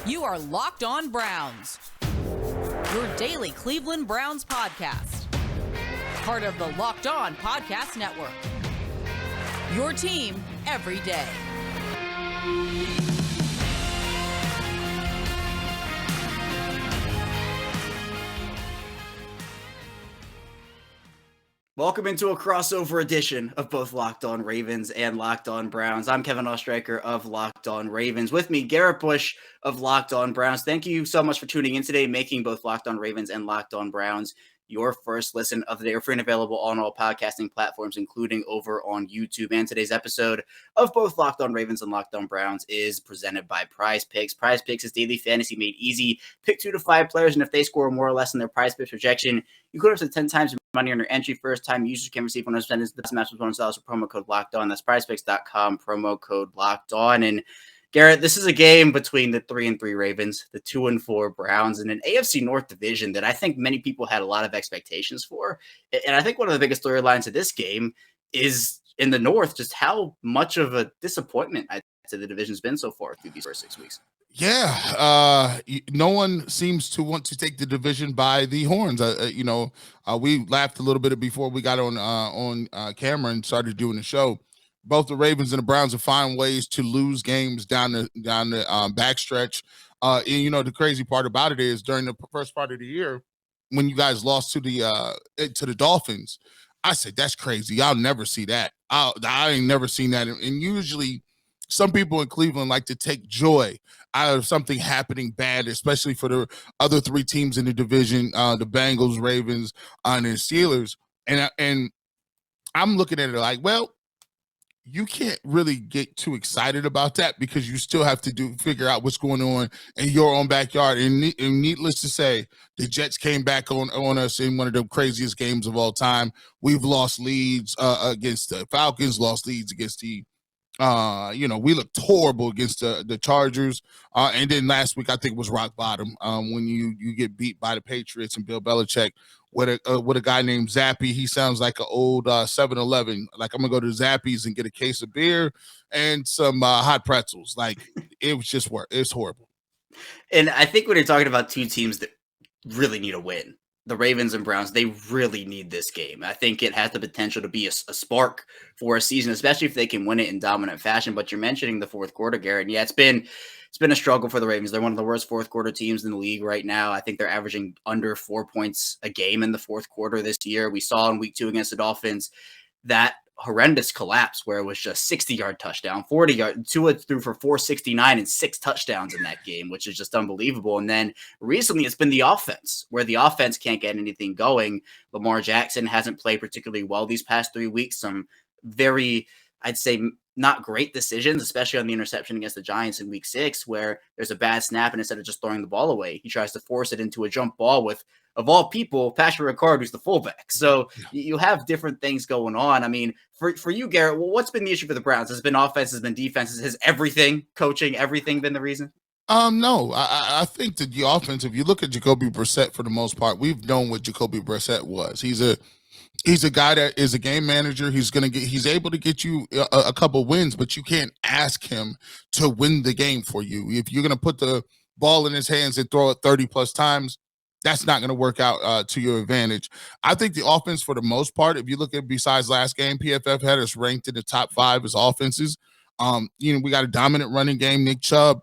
You are Locked On Browns, your daily Cleveland Browns podcast. Part of the Locked On Podcast Network. Your team every day. Welcome into a crossover edition of both Locked On Ravens and Locked On Browns. I'm Kevin Oestreicher of Locked On Ravens. With me, Garrett Bush of Locked On Browns. Thank you so much for tuning in today, making both Locked On Ravens and Locked On Browns your first listen of the day. We're free and available on all podcasting platforms, including over on YouTube. And today's episode of both Locked On Ravens and Locked On Browns is presented by Prize Picks. Prize Picks is daily fantasy made easy. Pick 2 to 5 players, and if they score more or less than their Prize Picks projection, you could have to 10 times money on your entry. First time users can receive 100% of the match with $1 for promo code Locked On. That's prizepicks.com, promo code Locked On. And Garrett, this is a game between the 3-3 Ravens, the 2-4 Browns, and an AFC North division that I think many people had a lot of expectations for. And I think one of the biggest storylines of this game is in the North, just how much of a disappointment I'd say the division's been so far through these first 6 weeks. Yeah, no one seems to want to take the division by the horns. We laughed a little bit before we got on camera and started doing the show. Both the Ravens and the Browns have found ways to lose games down the backstretch. The crazy part about it is during the first part of the year, when you guys lost to the Dolphins, I said that's crazy. I'll never see that. I ain't never seen that. And usually, some people in Cleveland like to take joy out of something happening bad, especially for the other 3 teams in the division, the Bengals, Ravens, and the Steelers. And I'm looking at it like, well, you can't really get too excited about that because you still have to figure out what's going on in your own backyard. And needless to say, the Jets came back on us in one of the craziest games of all time. We've lost leads against the Falcons, lost leads against the we looked horrible against the Chargers. And then last week, I think was rock bottom when you get beat by the Patriots and Bill Belichick with a guy named Zappy. He sounds like an old 7-Eleven. Like, I'm going to go to Zappy's and get a case of beer and some hot pretzels. Like, it was just it's horrible. And I think when you're talking about 2 teams that really need a win, the Ravens and Browns, they really need this game. I think it has the potential to be a spark for a season, especially if they can win it in dominant fashion. But you're mentioning the fourth quarter, Garrett. And yeah, it's been a struggle for the Ravens. They're one of the worst fourth quarter teams in the league right now. I think they're averaging under 4 points a game in the fourth quarter this year. We saw in week 2 against the Dolphins that horrendous collapse where it was just 60-yard touchdown, 40-yard, Tua threw for 469 and 6 touchdowns in that game, which is just unbelievable. And then recently it's been the offense where the offense can't get anything going. Lamar Jackson hasn't played particularly well these past 3 weeks. Some very, I'd say, not great decisions, especially on the interception against the Giants in week 6, where there's a bad snap and instead of just throwing the ball away, he tries to force it into a jump ball with, of all people, Patrick Ricard, who's the fullback. So you have different things going on. I mean, for you, Garrett, what's been the issue for the Browns? Has it been offense? Has it been defense? Has everything, coaching, everything been the reason? No, I think that the offense, if you look at Jacoby Brissett for the most part, we've known what Jacoby Brissett was. He's a guy that is a game manager. He's able to get you a couple wins, but you can't ask him to win the game for you. If you're going to put the ball in his hands and throw it 30 plus times, that's not going to work out to your advantage. I think the offense, for the most part, if you look at besides last game, PFF had us ranked in the top 5 as offenses. We got a dominant running game. Nick Chubb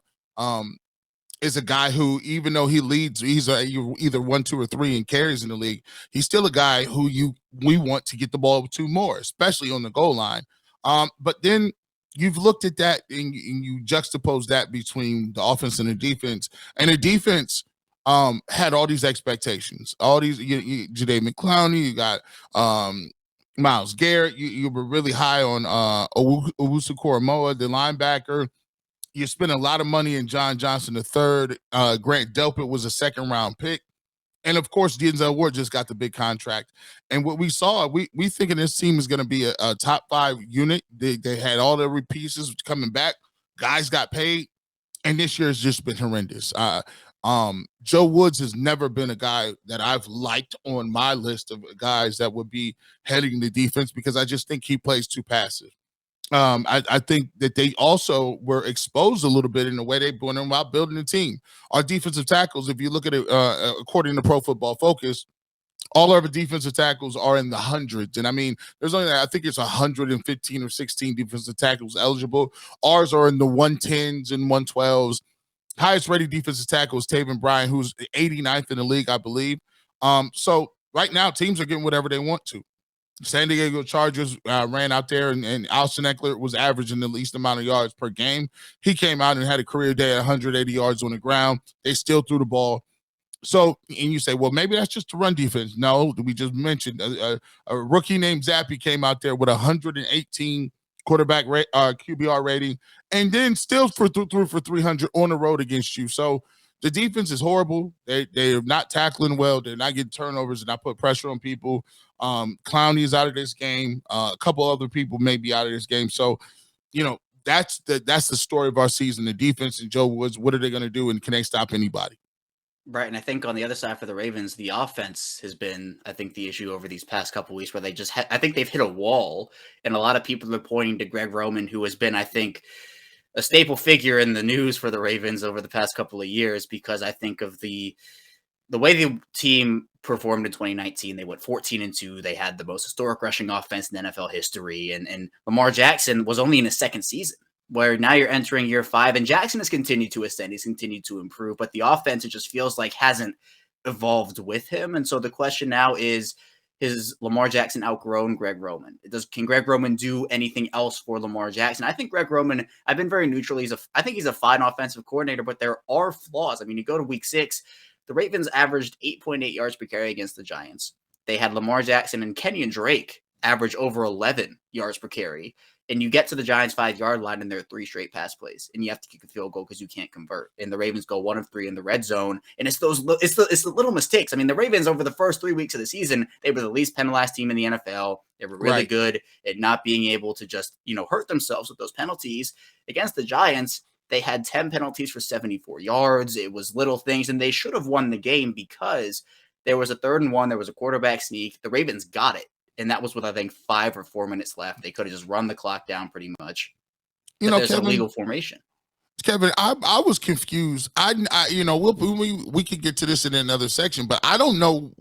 is a guy who, even though he leads, he's either 1, 2, or 3 and carries in the league, he's still a guy who we want to get the ball to more, especially on the goal line. But then you've looked at that and you juxtapose that between the offense and the defense. And the defense had all these expectations, all these, Jadeveon Clowney, you got Myles Garrett, you were really high on Owusu-Koramoah, the linebacker. You spent a lot of money in John Johnson III. Grant Delpit was a second-round pick. And, of course, Denzel Ward just got the big contract. And what we saw, we thinking this team is going to be a top 5 unit. They had all their pieces coming back. Guys got paid. And this year has just been horrendous. Joe Woods has never been a guy that I've liked on my list of guys that would be heading the defense because I just think he plays too passive. I think that they also were exposed a little bit in the way they went about building the team. Our defensive tackles, if you look at it, according to Pro Football Focus, all of our defensive tackles are in the hundreds. And I mean, there's only, I think it's 115 or 16 defensive tackles eligible. Ours are in the 110s and 112s. Highest rated defensive tackle is Taven Bryan, who's 89th in the league, I believe. So right now, teams are getting whatever they want to. San Diego Chargers ran out there, and Austin Eckler was averaging the least amount of yards per game. He came out and had a career day at 180 yards on the ground. They still threw the ball. So, and you say, well, maybe that's just the run defense. No, we just mentioned a rookie named Zappy came out there with 118 quarterback QBR rating, and then still threw for 300 on the road against you. So the defense is horrible. They're not tackling well. They're not getting turnovers and not put pressure on people. Clowney is out of this game. A couple other people may be out of this game. So, that's the story of our season. The defense and Joe Woods, what are they going to do, and can they stop anybody? Right, and I think on the other side for the Ravens, the offense has been, I think, the issue over these past couple of weeks where they just I think they've hit a wall, and a lot of people are pointing to Greg Roman, who has been, I think, a staple figure in the news for the Ravens over the past couple of years, because I think of the way the team performed in 2019. They went 14-2. They had the most historic rushing offense in NFL history, and Lamar Jackson was only in his second season, where now you're entering year 5, and Jackson has continued to ascend. He's continued to improve, but the offense, it just feels like hasn't evolved with him. And so the question now is Lamar Jackson outgrown Greg Roman? Can Greg Roman do anything else for Lamar Jackson? I think Greg Roman, I've been very neutral. I think he's a fine offensive coordinator, but there are flaws. I mean, you go to week 6, the Ravens averaged 8.8 yards per carry against the Giants. They had Lamar Jackson and Kenyon Drake average over 11 yards per carry. And you get to the Giants' 5-yard line, and there are 3 straight pass plays, and you have to kick a field goal because you can't convert. And the Ravens go 1 of 3 in the red zone, and it's the little mistakes. I mean, the Ravens over the first 3 weeks of the season, they were the least penalized team in the NFL. They were really good at not being able to just hurt themselves with those penalties. Against the Giants, they had 10 penalties for 74 yards. It was little things, and they should have won the game because there was a 3rd and 1. There was a quarterback sneak. The Ravens got it. And that was with, I think, 5 or 4 minutes left. They could have just run the clock down pretty much. There's Kevin, a legal formation. Kevin, I was confused. We could get to this in another section, but I don't know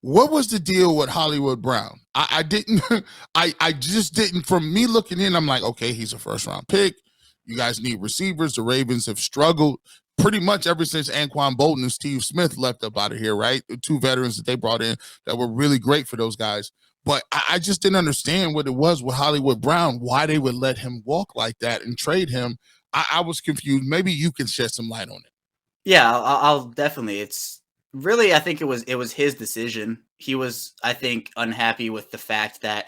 what was the deal with Hollywood Brown. I just didn't. From me looking in, I'm like, okay, he's a 1st-round pick. You guys need receivers. The Ravens have struggled pretty much ever since Anquan Bolton and Steve Smith left up out of here, right? The 2 veterans that they brought in that were really great for those guys. But I just didn't understand what it was with Hollywood Brown, why they would let him walk like that and trade him. I was confused. Maybe you can shed some light on it. Yeah, I'll definitely. It's really, I think it was his decision. He was, I think, unhappy with the fact that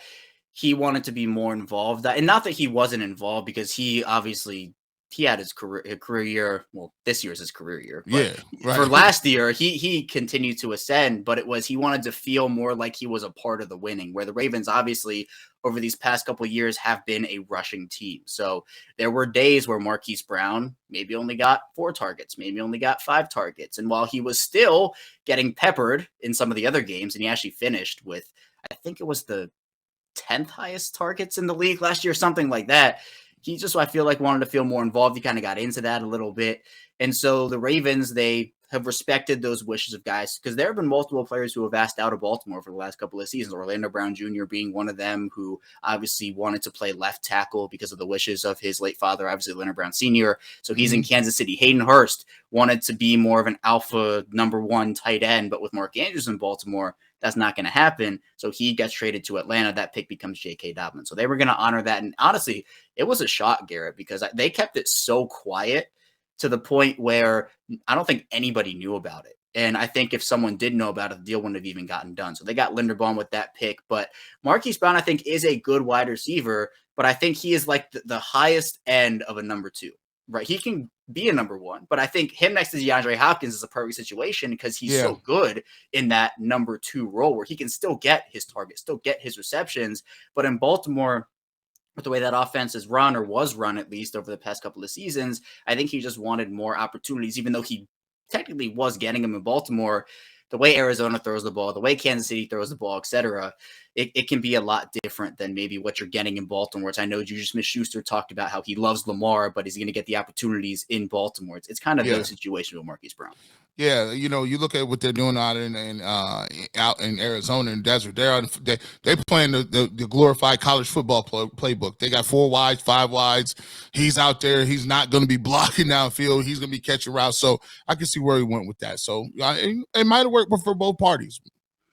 he wanted to be more involved. And not that he wasn't involved, because he obviously he had his career year. Well, this year's his career year. But for last year, he continued to ascend, but it was he wanted to feel more like he was a part of the winning, where the Ravens obviously over these past couple of years have been a rushing team. So there were days where Marquise Brown maybe only got 4 targets, maybe only got 5 targets. And while he was still getting peppered in some of the other games, and he actually finished with, I think it was the 10th highest targets in the league last year, something like that. He just, I feel like, wanted to feel more involved. He kind of got into that a little bit. And so the Ravens, they have respected those wishes of guys, because there have been multiple players who have asked out of Baltimore for the last couple of seasons. Orlando Brown Jr. being one of them, who obviously wanted to play left tackle because of the wishes of his late father, obviously Leonard Brown Sr. So he's in Kansas City. Hayden Hurst wanted to be more of an alpha number 1 tight end, but with Mark Andrews in Baltimore, that's not going to happen. So he gets traded to Atlanta. That pick becomes J.K. Dobbins. So they were going to honor that. And honestly, it was a shock, Garrett, because they kept it so quiet to the point where I don't think anybody knew about it. And I think if someone did know about it, the deal wouldn't have even gotten done. So they got Linderbaum with that pick. But Marquise Brown, I think, is a good wide receiver, but I think he is like the highest end of a number 2. Right, he can be a number 1, but I think him next to DeAndre Hopkins is a perfect situation, because he's so good in that number 2 role where he can still get his targets, still get his receptions. But in Baltimore, with the way that offense is run, or was run at least over the past couple of seasons, I think he just wanted more opportunities, even though he technically was getting them in Baltimore. the way Arizona throws the ball, the way Kansas City throws the ball, etc., it can be a lot different than maybe what you're getting in Baltimore. I know Juju Smith-Schuster talked about how he loves Lamar, but he's going to get the opportunities in Baltimore. It's kind of those situations with Marquise Brown. Yeah, you look at what they're doing out out in Arizona and desert. They're playing the glorified college football playbook. They got 4 wides, 5 wides. He's out there. He's not going to be blocking downfield. He's going to be catching routes. So I can see where he went with that. So it might have worked for both parties.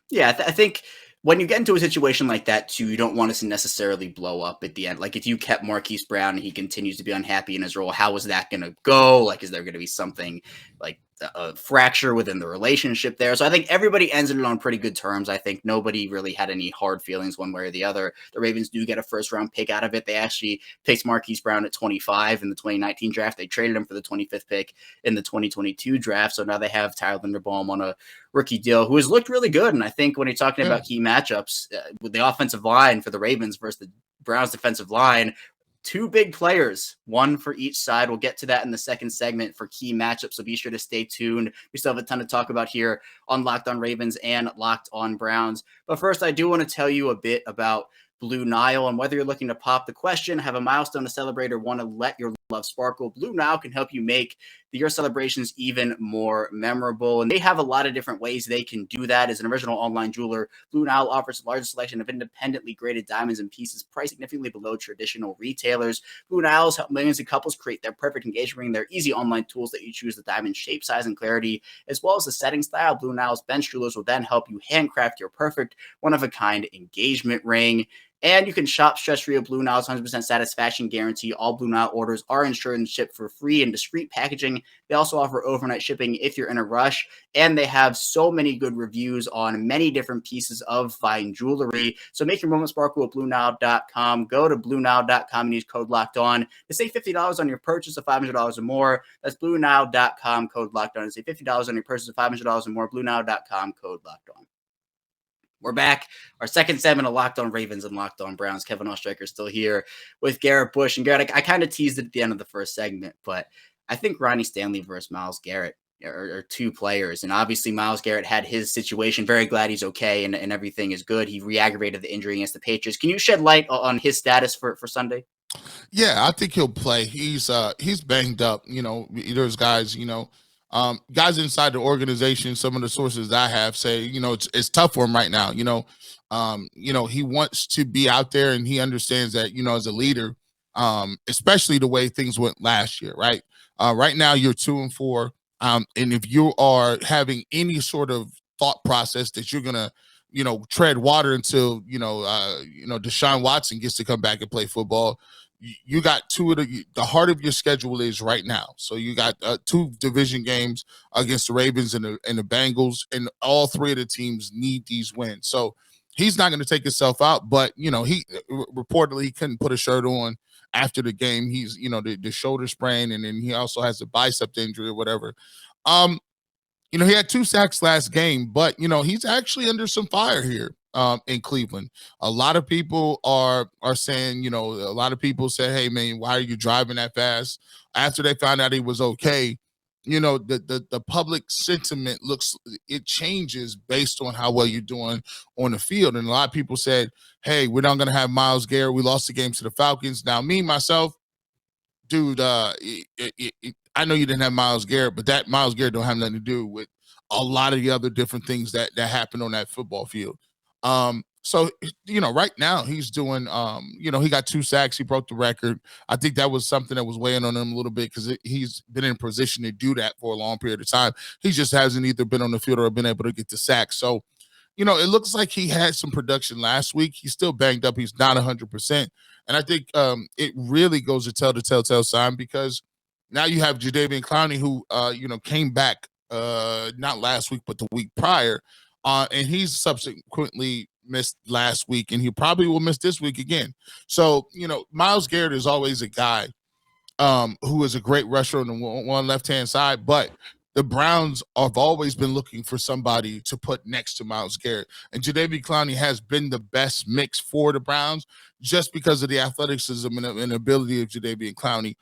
Yeah, I think when you get into a situation like that, too, you don't want us to necessarily blow up at the end. Like, if you kept Marquise Brown and he continues to be unhappy in his role, how is that going to go? Like, is there going to be something like a fracture within the relationship there? So I think everybody ends it on pretty good terms. I think nobody really had any hard feelings one way or the other. The Ravens do get a first-round pick out of it. They actually picked Marquise Brown at 25 in the 2019 draft. They traded him for the 25th pick in the 2022 draft. So now they have Tyler Linderbaum on a rookie deal, who has looked really good. And I think when you're talking about key matchups with the offensive line for the Ravens versus the Browns defensive line, 2 big players, one for each side. We'll get to that in the second segment for key matchups, so be sure to stay tuned. We still have a ton to talk about here on Locked on Ravens and Locked on Browns. But first, I do want to tell you a bit about Blue Nile, and whether you're looking to pop the question, have a milestone to celebrate, or want to let your love sparkle, Blue Nile can help you make your celebrations even more memorable. And they have a lot of different ways they can do that. As an original online jeweler, Blue Nile offers the largest selection of independently graded diamonds and pieces priced significantly below traditional retailers. Blue Nile's help millions of couples create their perfect engagement ring. Their easy online tools that you choose the diamond shape, size, and clarity, as well as the setting style. Blue Nile's bench jewelers will then help you handcraft your perfect one-of-a-kind engagement ring. And you can shop stress-free at Blue Nile's 100% satisfaction guarantee. All Blue Nile orders are insured and shipped for free in discreet packaging. They also offer overnight shipping if you're in a rush. And they have so many good reviews on many different pieces of fine jewelry. So make your moment sparkle at BlueNile.com. Go to BlueNile.com and use code LOCKEDON to save $50 on your purchase of $500 or more. That's BlueNile.com, code LOCKEDON to save $50 on your purchase of $500 or more. BlueNile.com, code LOCKEDON. We're back. Our second segment of Locked on Ravens and Locked on Browns. Kevin Oestreicher still here with Garrett Bush. And Garrett, I kind of teased it at the end of the first segment, but I think Ronnie Stanley versus Myles Garrett are 2 players. And obviously Myles Garrett had his situation. Very glad he's okay and everything is good. He re-aggravated the injury against the Patriots. Can you shed light on his status for Sunday? Yeah, I think he'll play. He's banged up. There's guys, guys inside the organization, some of the sources I have say, it's tough for him right now. He wants to be out there and he understands that, as a leader, especially the way things went last year, right? Right now you're 2-4. And if you are having any sort of thought process that you're going to, tread water until, Deshaun Watson gets to come back and play football, you got 2 of the heart of your schedule is right now. So you got 2 division games against the Ravens and the Bengals, and all 3 of the teams need these wins. So he's not going to take himself out, but he reportedly he couldn't put a shirt on after the game. He's the shoulder sprain, and then he also has a bicep injury or whatever. He had 2 sacks last game, but he's actually under some fire here in Cleveland. A lot of people are saying, a lot of people said, hey man, why are you driving that fast? After they found out he was okay, the public sentiment it changes based on how well you're doing on the field. And a lot of people said, hey, we're not going to have Myles Garrett. We lost the game to the Falcons. Now, myself, dude, I know you didn't have Myles Garrett, but that Myles Garrett don't have nothing to do with a lot of the other different things that happened on that football field. So right now he's doing, he got 2 sacks. He broke the record. I think that was something that was weighing on him a little bit because he's been in position to do that for a long period of time. He just hasn't either been on the field or been able to get the sack. So, it looks like he had some production last week. He's still banged up. He's not 100%. And I think it really goes to tell the telltale sign because now you have Jadeveon Clowney who, came back not last week, but the week prior. And he's subsequently missed last week, and he probably will miss this week again. So, Myles Garrett is always a guy who is a great rusher on the one left-hand side, but the Browns have always been looking for somebody to put next to Myles Garrett. And Jadeveon Clowney has been the best mix for the Browns just because of the athleticism and ability of Jadeveon Clowney.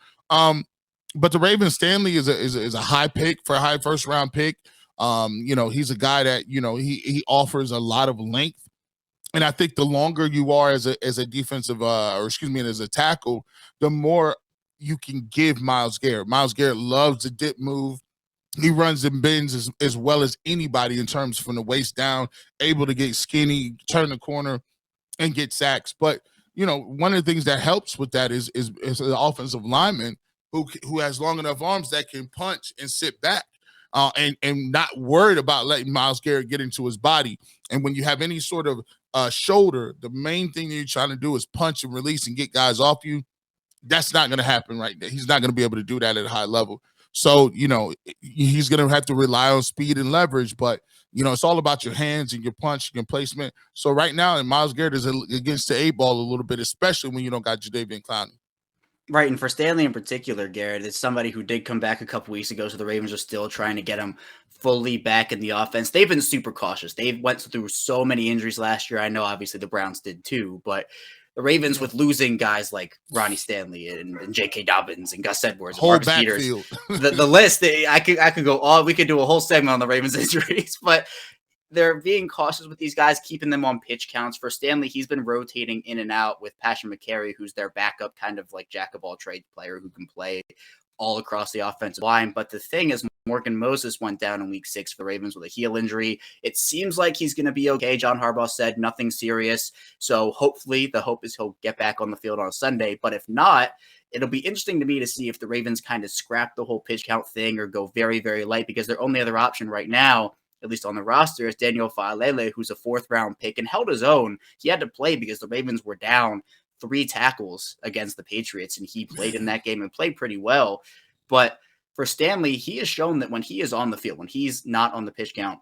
But the Ravens, Stanley is a high pick for a high first-round pick. He's a guy that, he offers a lot of length. And I think the longer you are as a defensive, as a tackle, the more you can give Myles Garrett. Myles Garrett loves the dip move. He runs and bends as well as anybody in terms from the waist down, able to get skinny, turn the corner, and get sacks. But one of the things that helps with that is the offensive lineman who has long enough arms that can punch and sit back. And not worried about letting Myles Garrett get into his body. And when you have any sort of shoulder, the main thing that you're trying to do is punch and release and get guys off you. That's not going to happen right there. He's not going to be able to do that at a high level. So, he's going to have to rely on speed and leverage, but, it's all about your hands and your punch and your placement. So right now, and Myles Garrett is against the 8-ball a little bit, especially when you don't got Jadeveon Clowney. Right, and for Stanley in particular, Garrett, it's somebody who did come back a couple weeks ago, so the Ravens are still trying to get him fully back in the offense. They've been super cautious. They went through so many injuries last year. I know, obviously, the Browns did too, but the Ravens, with losing guys like Ronnie Stanley and J.K. Dobbins and Gus Edwards and Marcus Peters, the list, I could go all. We could do a whole segment on the Ravens injuries, but they're being cautious with these guys, keeping them on pitch counts. For Stanley, he's been rotating in and out with Passion McCary, who's their backup, kind of like jack of all trades player who can play all across the offensive line. But the thing is, Morgan Moses went down in week 6 for the Ravens with a heel injury. It seems like he's going to be okay. John Harbaugh said nothing serious. So hopefully the hope is he'll get back on the field on Sunday. But if not, it'll be interesting to me to see if the Ravens kind of scrap the whole pitch count thing or go very, very light, because their only other option right now, at least on the roster, is Daniel Faalele, who's a 4th-round pick and held his own. He had to play because the Ravens were down 3 tackles against the Patriots, and he played in that game and played pretty well. But for Stanley, he has shown that when he is on the field, when he's not on the pitch count,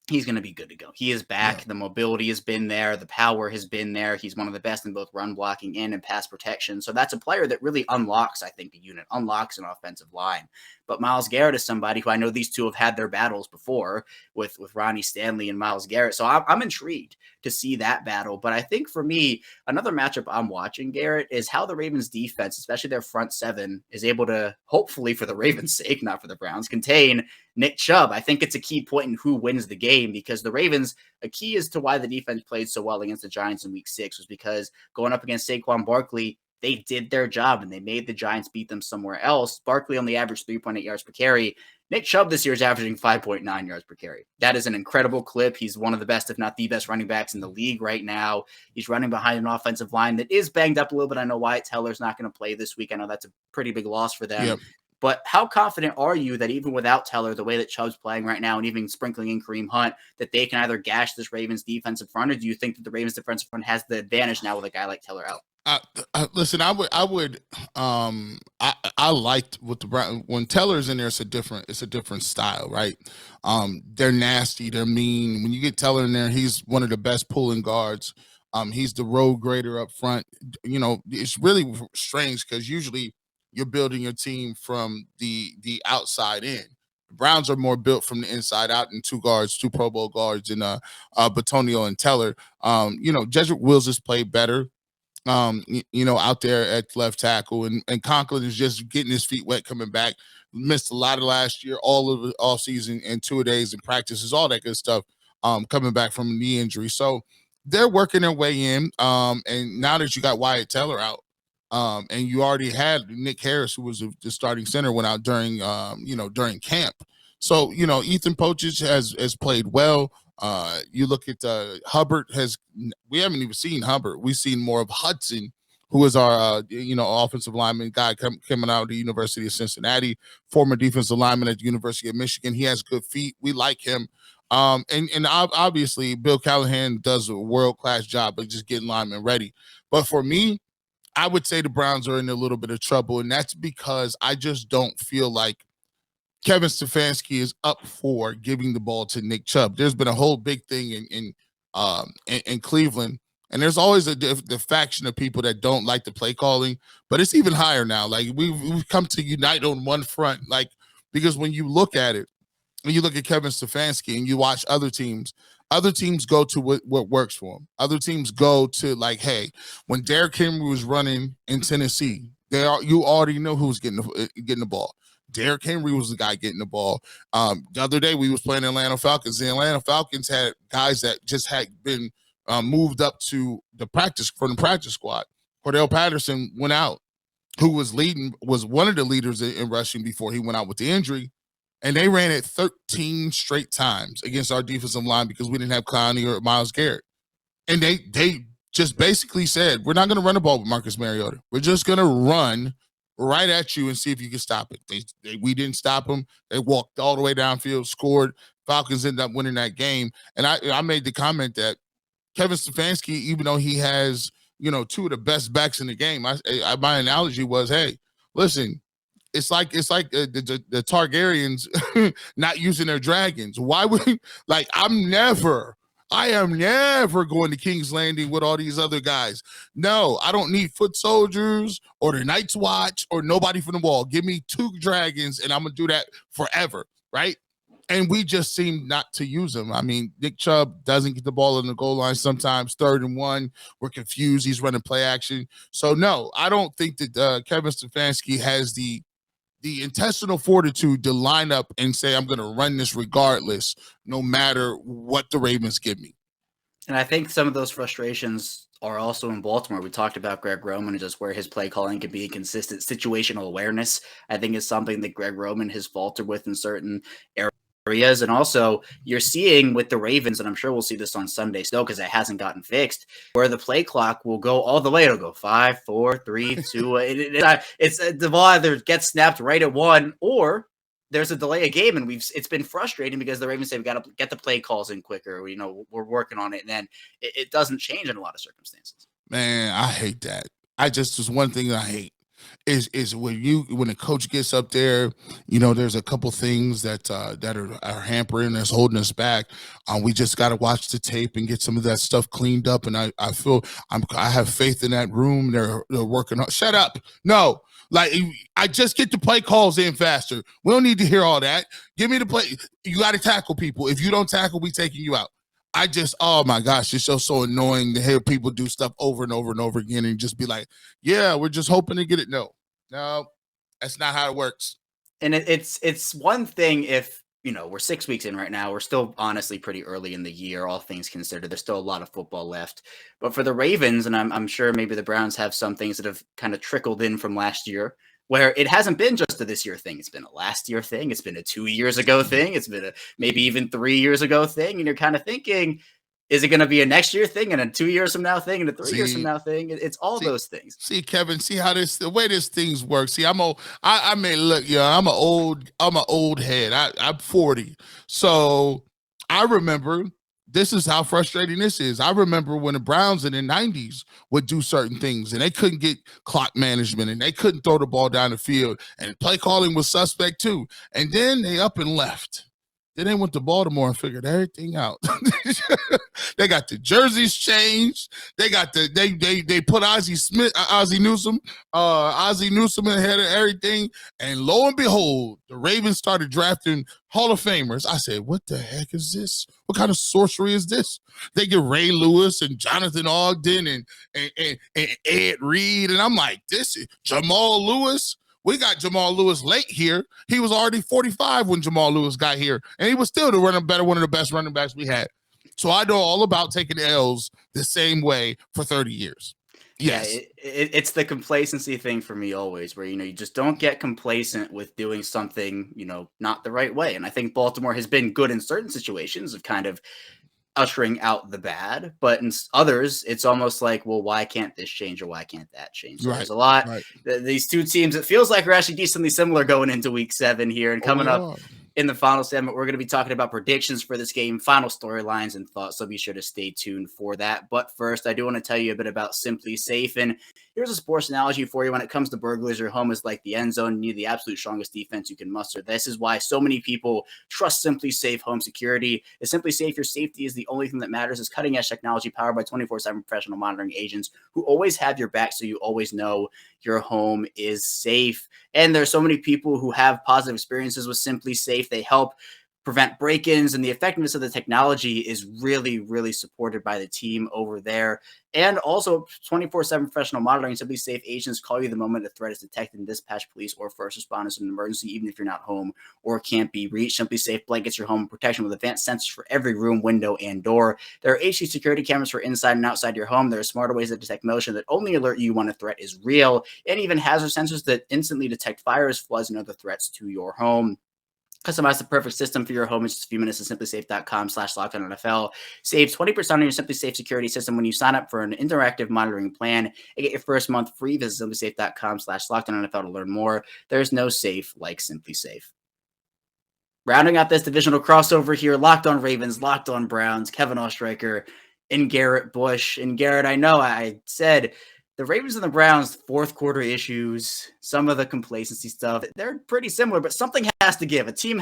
he's going to be good to go. He is back. Yeah. The mobility has been there. The power has been there. He's one of the best in both run blocking and in pass protection. So that's a player that really unlocks, I think, a unit, unlocks an offensive line. But Myles Garrett is somebody who I know these two have had their battles before with Ronnie Stanley and Myles Garrett. So I'm intrigued to see that battle. But I think for me, another matchup I'm watching, Garrett, is how the Ravens defense, especially their front 7, is able to, hopefully for the Ravens' sake, not for the Browns, contain Nick Chubb. I think it's a key point in who wins the game, because the Ravens, a key as to why the defense played so well against the Giants in week 6 was because going up against Saquon Barkley, they did their job and they made the Giants beat them somewhere else. Barkley only averaged 3.8 yards per carry. Nick Chubb this year is averaging 5.9 yards per carry. That is an incredible clip. He's one of the best, if not the best, running backs in the league right now. He's running behind an offensive line that is banged up a little bit. I know Wyatt Teller's not going to play this week. I know that's a pretty big loss for them. Yep. But how confident are you that even without Teller, the way that Chubb's playing right now, and even sprinkling in Kareem Hunt, that they can either gash this Ravens defensive front, or do you think that the Ravens defensive front has the advantage now with a guy like Teller out? Listen, I liked what the Brown, when Teller's in there, it's a different style, right? They're nasty, they're mean. When you get Teller in there, he's one of the best pulling guards. He's the road grader up front. It's really strange because usually you're building your team from the outside in. The Browns are more built from the inside out, and 2 Pro Bowl guards in Batonio and Teller. Jedrick Wills has played better. Out there at left tackle, and Conklin is just getting his feet wet coming back. Missed a lot of last year, all season, and 2 days in practices, all that good stuff. Coming back from a knee injury, so they're working their way in. And now that you got Wyatt Teller out, and you already had Nick Harris, who was the starting center, went out during camp. So Ethan Pochich has played well. You look at Hubbard we haven't even seen Hubbard. We've seen more of Hudson, who is our offensive lineman guy coming out of the University of Cincinnati, former defensive lineman at the University of Michigan. He has good feet. We like him. And obviously Bill Callahan does a world-class job of just getting linemen ready. But for me, I would say the Browns are in a little bit of trouble, and that's because I just don't feel like Kevin Stefanski is up for giving the ball to Nick Chubb. There's been a whole big thing in Cleveland, and there's always the faction of people that don't like the play calling, but it's even higher now. Like we've come to unite on one front, like, because when you look at it, when you look at Kevin Stefanski and you watch other teams go to what works for them. Other teams go to, like, hey, when Derrick Henry was running in Tennessee, you already know who was getting the ball. Derrick Henry was the guy getting the ball. The other day we was playing the Atlanta Falcons. The Atlanta Falcons had guys that just had been moved up to the practice squad. Cordell Patterson went out, who was one of the leaders in rushing before he went out with the injury. And they ran it 13 straight times against our defensive line because we didn't have Clowney or Myles Garrett. And they just basically said, we're not going to run the ball with Marcus Mariota. We're just going to run right at you and see if you can stop it. We didn't stop them. They walked all the way downfield, scored. Falcons ended up winning that game. And I made the comment that Kevin Stefanski, even though he has, two of the best backs in the game, my analogy was, hey, listen, it's like the Targaryens not using their dragons. Why would I am never going to King's Landing with all these other guys. No, I don't need foot soldiers or the Night's Watch or nobody from the wall. Give me 2 dragons and I'm gonna do that forever, right? And we just seem not to use them. I mean, Nick Chubb doesn't get the ball in the goal line sometimes, 3rd and 1. We're confused. He's running play action. So no, I don't think that Kevin Stefanski has the intestinal fortitude to line up and say, I'm going to run this regardless, no matter what the Ravens give me. And I think some of those frustrations are also in Baltimore. We talked about Greg Roman and just where his play calling can be inconsistent. Situational awareness, I think, is something that Greg Roman has faltered with in certain areas. And also you're seeing with the Ravens, and I'm sure we'll see this on Sunday still because it hasn't gotten fixed, where the play clock will go all the way. It'll go 5, 4, 3, 2. It's the ball either gets snapped right at 1 or there's a delay of game. And it's been frustrating because the Ravens say we got to get the play calls in quicker. We're working on it. And then it doesn't change in a lot of circumstances. Man, I hate that. There's one thing I hate. Is when a coach gets up there, there's a couple things that are hampering us, holding us back. We just got to watch the tape and get some of that stuff cleaned up. And I feel I have faith in that room. They're working on. Shut up. No, I just get the play calls in faster. We don't need to hear all that. Give me the play. You got to tackle people. If you don't tackle, we taking you out. Oh my gosh, it's so annoying to hear people do stuff over and over and over again and just be like, yeah, we're just hoping to get it. No, that's not how it works. And it's one thing if, we're 6 weeks in right now. We're still honestly pretty early in the year, all things considered. There's still a lot of football left. But for the Ravens, and I'm sure maybe the Browns have some things that have kind of trickled in from last year, where it hasn't been just a this year thing. It's been a last year thing. It's been a 2 years ago thing. It's been a maybe even 3 years ago thing. And you're kind of thinking, is it going to be a next year thing and a 2 years from now thing and a 3 years from now thing? It's all those things. See, Kevin, see how the way this things work. See, I'm old. I mean, look, I'm an old head. I'm 40. So I remember, this is how frustrating this is. I remember when the Browns in the 90s would do certain things and they couldn't get clock management and they couldn't throw the ball down the field and play calling was suspect too. And then they up and left. Then they went to Baltimore and figured everything out. They got the jerseys changed. They got they put Ozzie Newsome ahead of everything. And lo and behold, the Ravens started drafting Hall of Famers. I said, what the heck is this? What kind of sorcery is this? They get Ray Lewis and Jonathan Ogden and Ed Reed. And I'm like, this is Jamal Lewis. We got Jamal Lewis late here. He was already 45 when Jamal Lewis got here, and he was still one of the best running backs we had. So I know all about taking L's the same way for 30 years. Yes. Yeah, it's the complacency thing for me always, where, you just don't get complacent with doing something, not the right way. And I think Baltimore has been good in certain situations of kind of ushering out the bad, but in others, it's almost like, well, why can't this change or why can't that change? So There's a lot. Right. These two teams, it feels like are actually decently similar going into week 7 here and coming up in the final segment. We're going to be talking about predictions for this game, final storylines and thoughts. So be sure to stay tuned for that. But first, I do want to tell you a bit about Simply Safe. And here's a sports analogy for you. When it comes to burglars, your home is like the end zone. You need the absolute strongest defense you can muster. This is why so many people trust Simply Safe home security. At Simply Safe, your safety is the only thing that matters. It's cutting-edge technology powered by 24/7 professional monitoring agents who always have your back, so you always know your home is safe. And there's so many people who have positive experiences with Simply Safe. They help prevent break-ins, and the effectiveness of the technology is really, really supported by the team over there. And also 24/7 professional monitoring. Simply Safe agents call you the moment a threat is detected and dispatch police or first responders in an emergency, even if you're not home or can't be reached. Simply Safe blankets your home protection with advanced sensors for every room, window, and door. There are HD security cameras for inside and outside your home. There are smarter ways to detect motion that only alert you when a threat is real, and even hazard sensors that instantly detect fires, floods, and other threats to your home. Customize the perfect system for your home in just a few minutes at simplysafe.com/LockedOnNFL. Save 20% on your Simply Safe security system when you sign up for an interactive monitoring plan and get your first month free. Visit simplysafe.com/LockedOnNFL to learn more. There's no safe like Simply Safe. Rounding out this divisional crossover here, Locked On Ravens, Locked On Browns, Kevin Oestreicher, and Garrett Bush. And Garrett, I know I said the Ravens and the Browns, fourth quarter issues, some of the complacency stuff, they're pretty similar, but something has to give. A team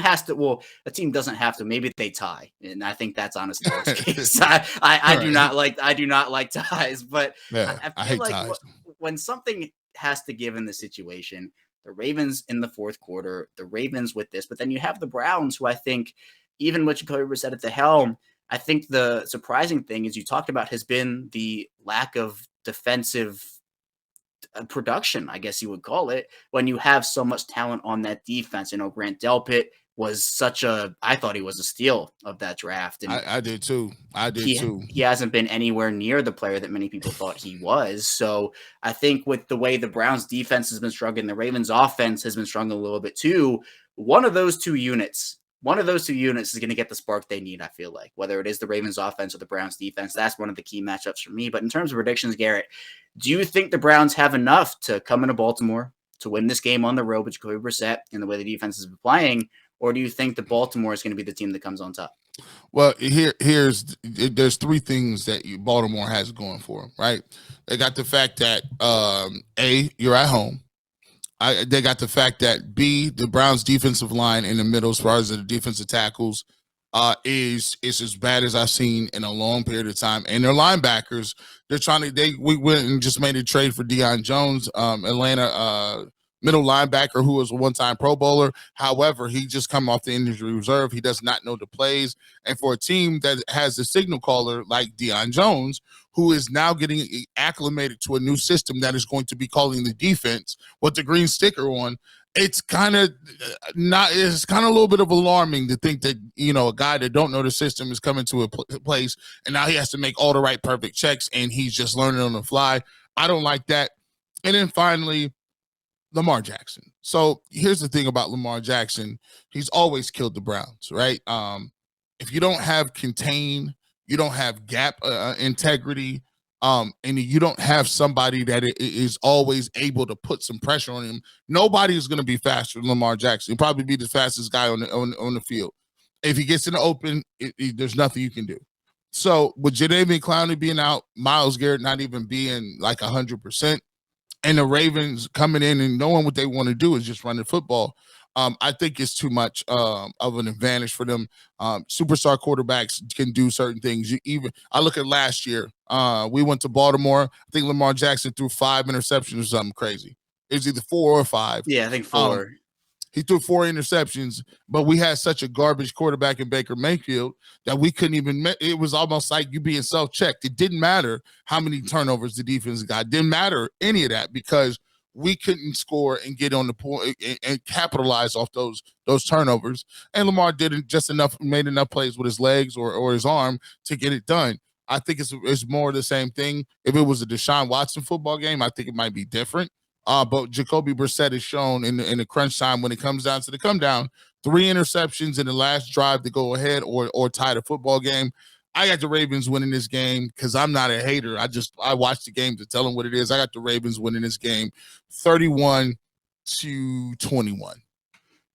doesn't have to. Maybe they tie. And I think that's honestly the case. I do not like ties, but Yeah, I feel like when something has to give in the situation, the Ravens in the fourth quarter, the Ravens with this, but then you have the Browns, who I think, even with Jacoby Brissett at the helm, I think the surprising thing, as you talked about, has been the lack of defensive production, I guess you would call it, when you have so much talent on that defense. Grant Delpit was I thought he was a steal of that draft. And I did too. He hasn't been anywhere near the player that many people thought he was. So I think with the way the Browns defense has been struggling, the Ravens offense has been struggling a little bit too. One of those two units is going to get the spark they need, I feel like. Whether it is the Ravens offense or the Browns defense, that's one of the key matchups for me. But in terms of predictions, Garrett, do you think the Browns have enough to come into Baltimore to win this game on the road with Jacoby Brissett and the way the defense has been playing? Or do you think that Baltimore is going to be the team that comes on top? Well, there's three things that Baltimore has going for them, right? They got the fact that A, you're at home. They got the fact that B, the Browns defensive line in the middle, as far as the defensive tackles, is as bad as I've seen in a long period of time. And their linebackers, we went and just made a trade for Desean Jones, Atlanta middle linebacker, who was a one-time Pro Bowler. However, he just come off the injury reserve. He does not know the plays. And for a team that has a signal caller like Desean Jones, who is now getting acclimated to a new system that is going to be calling the defense with the green sticker on, it's kind of a little bit of alarming to think that, a guy that don't know the system is coming to a place and now he has to make all the right perfect checks and he's just learning on the fly. I don't like that. And then finally, Lamar Jackson. So here's the thing about Lamar Jackson. He's always killed the Browns, right? If you don't have contain, you don't have gap integrity, and you don't have somebody that is always able to put some pressure on him, nobody is going to be faster than Lamar Jackson. He'll probably be the fastest guy on the field. If he gets in the open, there's nothing you can do. So with Jadeveon Clowney being out, Myles Garrett not even being like 100%, and the Ravens coming in and knowing what they want to do is just run the football, I think it's too much of an advantage for them. Superstar quarterbacks can do certain things. I look at last year. We went to Baltimore. I think Lamar Jackson threw 5 interceptions or something crazy. It was either 4 or 5. Yeah, I think 4. He threw 4 interceptions, but we had such a garbage quarterback in Baker Mayfield that we couldn't even – it was almost like you being self-checked. It didn't matter how many turnovers the defense got. It didn't matter any of that because we couldn't score and get on the point and capitalize off those turnovers. And Lamar made enough plays with his legs or his arm to get it done. I think it's more the same thing. If it was a Deshaun Watson football game, I think it might be different. But Jacoby Brissett has shown in the crunch time when it comes down to the come down, 3 interceptions in the last drive to go ahead or tie the football game. I got the Ravens winning this game because I'm not a hater. I watch the game to tell them what it is. I got the Ravens winning this game 31-21.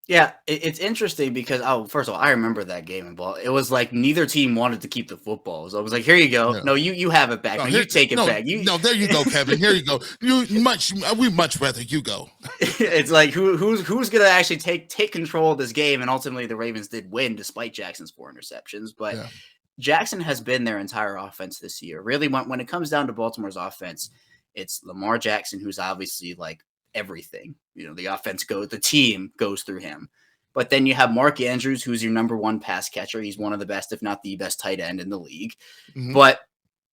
Yeah, it's interesting because, first of all, I remember that game in ball. It was like neither team wanted to keep the football. So I was like, here you go. Yeah. No, you have it back. You take it back. There you go, Kevin. Here you go. We much rather you go. It's like who's going to actually take control of this game? And ultimately the Ravens did win despite Jackson's 4 interceptions. But yeah. Jackson has been their entire offense this year. Really, when it comes down to Baltimore's offense, it's Lamar Jackson, who's obviously like everything. The offense the team goes through him. But then you have Mark Andrews, who's your number one pass catcher. He's one of the best, if not the best tight end in the league. Mhm. But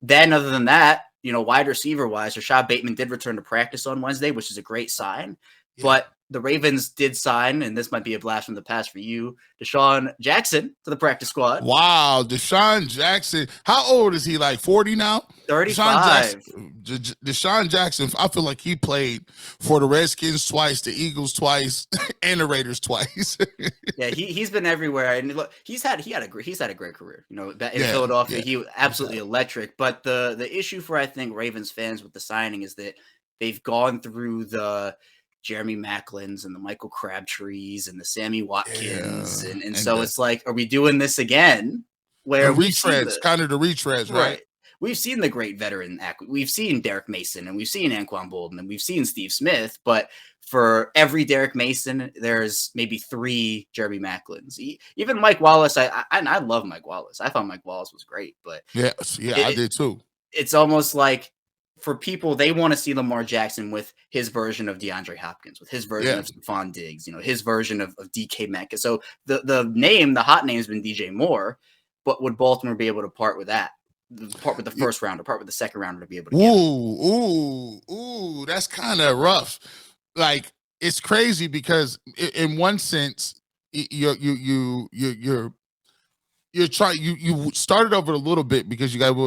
then other than that, wide receiver wise, Rashad Bateman did return to practice on Wednesday, which is a great sign. Yeah. But the Ravens did sign, and this might be a blast from the past for you, Desean Jackson to the practice squad. Wow, Desean Jackson. How old is he? Like 40 now? 35. Desean Jackson, I feel like he played for the Redskins twice, the Eagles twice, and the Raiders twice. Yeah, he's been everywhere, and look, he's had a great career. In Philadelphia, he was absolutely electric. But the issue for I think Ravens fans with the signing is that they've gone through the Jeremy Maclins and the Michael Crabtrees and the Sammy Watkins, and so it's like, are we doing this again? Where the retreads, kind of the retreads, right? We've seen the great veteran we've seen Derek Mason, and we've seen Anquan Bolden, and we've seen Steve Smith, but for every Derek Mason, there's maybe 3 Jeremy Maclins. Even Mike Wallace, I love Mike Wallace. I thought Mike Wallace was great, but I did too. It's almost like for people, they want to see Lamar Jackson with his version of DeAndre Hopkins, with his version of Stephon Diggs, his version of DK Metcalf. So the hot name has been DJ Moore, but would Baltimore be able to part with that? Part with the first rounder, part with the second rounder to be able to get Ooh, that's kind of rough. Like, it's crazy because in one sense, you're trying, you started over a little bit because you got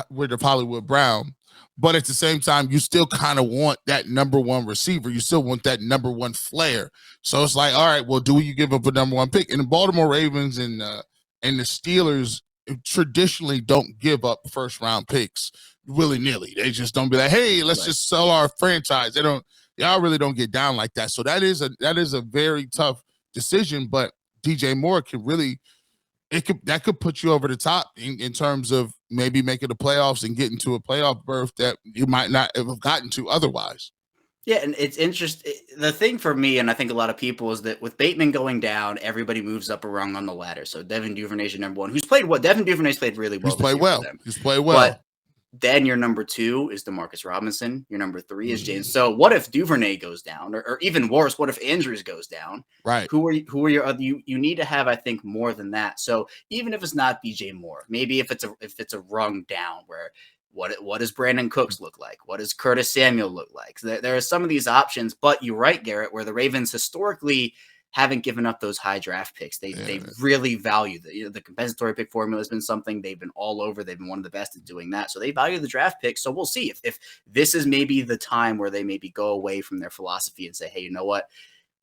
rid of Hollywood Brown, but at the same time, you still kind of want that number one receiver. You still want that number one flair. So it's like, all right, well, do you give up a number one pick? And the Baltimore Ravens and the Steelers traditionally don't give up first round picks willy-nilly. They just don't be like, hey, let's just sell our franchise. Y'all really don't get down like that. So that is a very tough decision, but DJ Moore that could put you over the top in terms of maybe making the playoffs and getting to a playoff berth that you might not have gotten to otherwise. Yeah, and it's interesting. The thing for me, and I think a lot of people, is that with Bateman going down, everybody moves up a rung on the ladder. So Devin Duvernay's your number one, who's played well. Devin Duvernay's played really well. He's played well. But then your number 2 is DeMarcus Robinson. Your number 3 is James. So what if Duvernay goes down, or even worse, what if Andrews goes down? Right. Who are your other? You need to have, I think, more than that. So even if it's not DJ Moore, maybe if it's a rung down, where what does Brandon Cooks look like? What does Curtis Samuel look like? There are some of these options, but you're right, Garrett, where the Ravens historically haven't given up those high draft picks. They really value the compensatory pick formula has been something they've been all over. They've been one of the best at doing that. So they value the draft picks. So we'll see if this is maybe the time where they maybe go away from their philosophy and say, hey, you know what?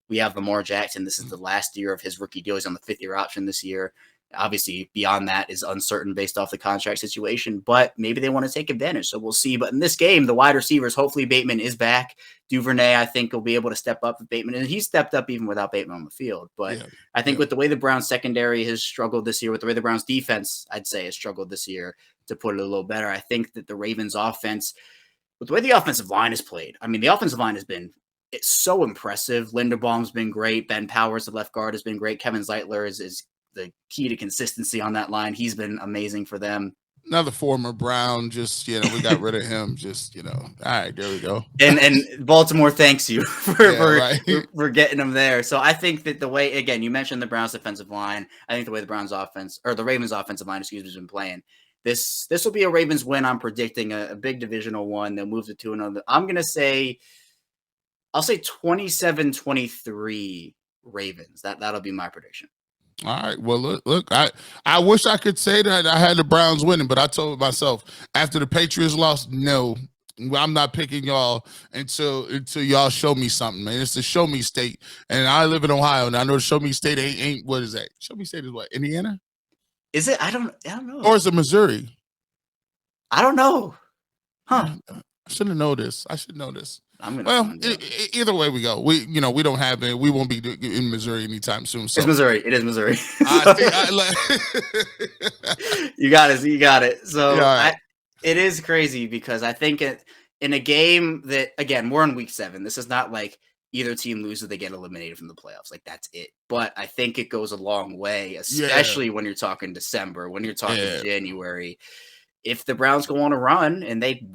We have Lamar Jackson. This is the last year of his rookie deal. He's on the 5th-year option this year. Obviously, beyond that is uncertain based off the contract situation, but maybe they want to take advantage. So we'll see. But in this game, the wide receivers, hopefully Bateman is back. Duvernay, I think, will be able to step up with Bateman. And he stepped up even without Bateman on the field. But I think with the way the Browns secondary has struggled this year, with the way the Browns defense, I'd say, has struggled this year, to put it a little better, I think that the Ravens offense, with the way the offensive line is played, I mean, the offensive line has been so impressive. Linderbaum's been great. Ben Powers, the left guard, has been great. Kevin Zeitler is the key to consistency on that line. He's been amazing for them. Another former Brown, we got rid of him. All right, there we go. And Baltimore thanks you for getting him there. So I think that the way, again, you mentioned the Browns defensive line. I think the way the Ravens offensive line, has been playing. This will be a Ravens win. I'm predicting a big divisional one. They'll move it to another. I'll say 27-23 Ravens. That'll be my prediction. All right. Well, look. I wish I could say that I had the Browns winning, but I told myself after the Patriots lost, no, I'm not picking y'all until y'all show me something, man. It's the show me state, and I live in Ohio, and I know the show me state ain't what is that? Show me state is what? Indiana? Is it? I don't know. Or is it Missouri? I don't know. Huh? I should know this. Either way we go, we don't have it. We won't be in Missouri anytime soon. So. It's Missouri. It is Missouri. You got it. So it is crazy because I think in a game that, again, we're in week 7. This is not like either team loses, they get eliminated from the playoffs. Like, that's it. But I think it goes a long way, especially when you're talking December, when you're talking January. If the Browns go on a run and they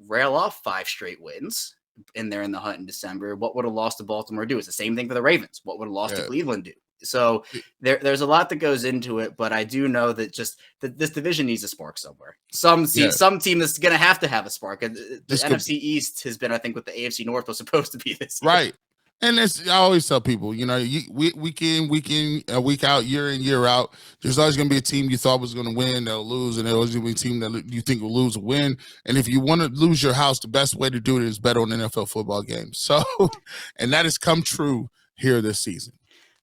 rail off 5 straight wins, and they're in the hunt in December, what would a loss to Baltimore do? It's the same thing for the Ravens. What would a loss to Cleveland do? So there's a lot that goes into it, but I do know that just this division needs a spark somewhere. Some team that's going to have a spark. The NFC East has been, I think, what the AFC North was supposed to be this year. Right. And I always tell people, week in, week out, year in, year out, there's always going to be a team you thought was going to win, they'll lose, and there's always going to be a team that you think will lose or win. And if you want to lose your house, the best way to do it is bet on NFL football games. So, and that has come true here this season.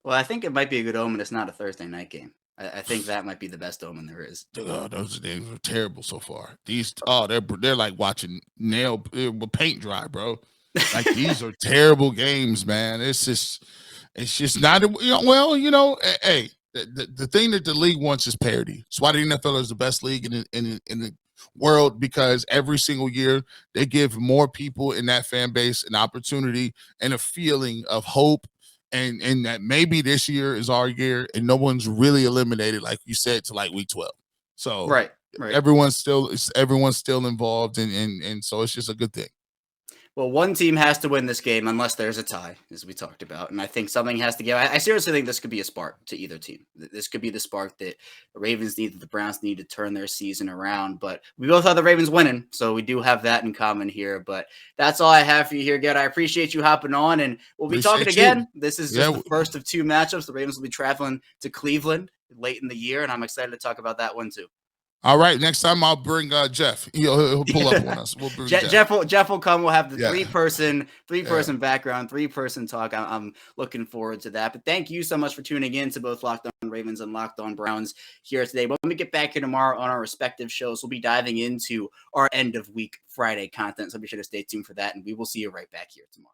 Well, I think it might be a good omen. It's not a Thursday night game. I think that might be the best omen there is. Oh, those games are terrible so far. They're like watching paint dry, bro. Like, these are terrible games, man. It's just not. Hey, the thing that the league wants is parity. That's why the NFL is the best league in the world, because every single year they give more people in that fan base an opportunity and a feeling of hope, and that maybe this year is our year, and no one's really eliminated, like you said, to like week 12. So right. Everyone's still involved, and so it's just a good thing. Well, one team has to win this game unless there's a tie, as we talked about. And I think something has to give. I seriously think this could be a spark to either team. This could be the spark that the Ravens need, that the Browns need to turn their season around. But we both have the Ravens winning, so we do have that in common here. But that's all I have for you here, Garrett. I appreciate you hopping on, and we'll be talking again. This is just the first of two matchups. The Ravens will be traveling to Cleveland late in the year, and I'm excited to talk about that one too. All right, next time I'll bring Jeff. He'll pull up on us. We'll bring Jeff will come. We'll have the three-person background, three-person talk. I'm looking forward to that. But thank you so much for tuning in to both Locked On Ravens and Locked On Browns here today. When we get back here tomorrow on our respective shows, we'll be diving into our end-of-week Friday content, so be sure to stay tuned for that, and we will see you right back here tomorrow.